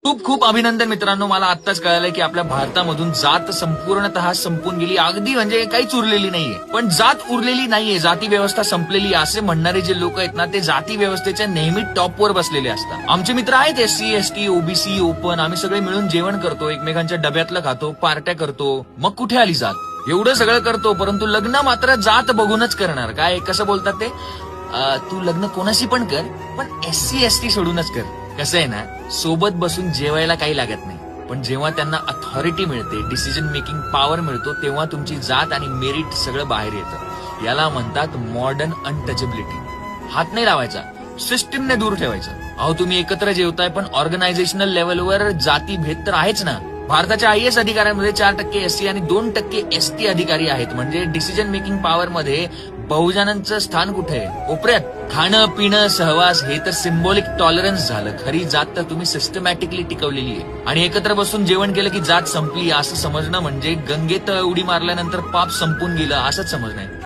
खूप खूप अभिनंदन मित्रांनो. मला आत्ताच कळालंय की आपल्या भारतामधून जात संपूर्णतः संपून गेली, अगदी म्हणजे काहीच उरलेली नाहीये. पण जात उरलेली नाहीये, जाती व्यवस्था संपलेली असे म्हणणारे जे लोक आहेत ना, ते जाती व्यवस्थेच्या नेहमी टॉपवर बसलेले असतात. आमचे मित्र आहेत SC ST OBC ओपन, आम्ही सगळे मिळून जेवण करतो, एकमेकांच्या डब्यातलं खातो, पार्ट्या करतो. मग कुठे आली जात? एवढं सगळं करतो, परंतु लग्न मात्र जात बघूनच करणार. काय कसं बोलतात ते, तू लग्न कोणाशी पण कर, पण SC ST सोडूनच कर. कसं आहे ना, सोबत बसून जेवायला काही लागत नाही, पण जेव्हा त्यांना अथॉरिटी मिळते, डिसिजन मेकिंग पॉवर मिळतो, तेव्हा तुमची जात आणि मेरिट सगळं बाहेर येतं. याला म्हणतात मॉडर्न अनटचेबिलिटी. हात नाही लावायचा, सिस्टीमने दूर ठेवायचं. अहो तुम्ही एकत्र जेवताय, पण ऑर्गनायझेशनल लेवलवर जाती भेद तर आहेच ना. भारताच्या IAS अधिकाऱ्यांमध्ये 4% SC आणि 2% ST अधिकारी आहेत. म्हणजे डिसिजन मेकिंग पॉवर मध्ये बहुजनांचं स्थान कुठे आहे? कोपऱ्यात. खाणं पिणं सहवास हे तर सिम्बॉलिक टॉलरन्स झालं. खरी जात तर तुम्ही सिस्टमॅटिकली टिकवलेली आहे. आणि एकत्र बसून जेवण केलं की जात संपली असं समजणं म्हणजे गंगेत उडी मारल्यानंतर पाप संपून गेलं असंच समजणं.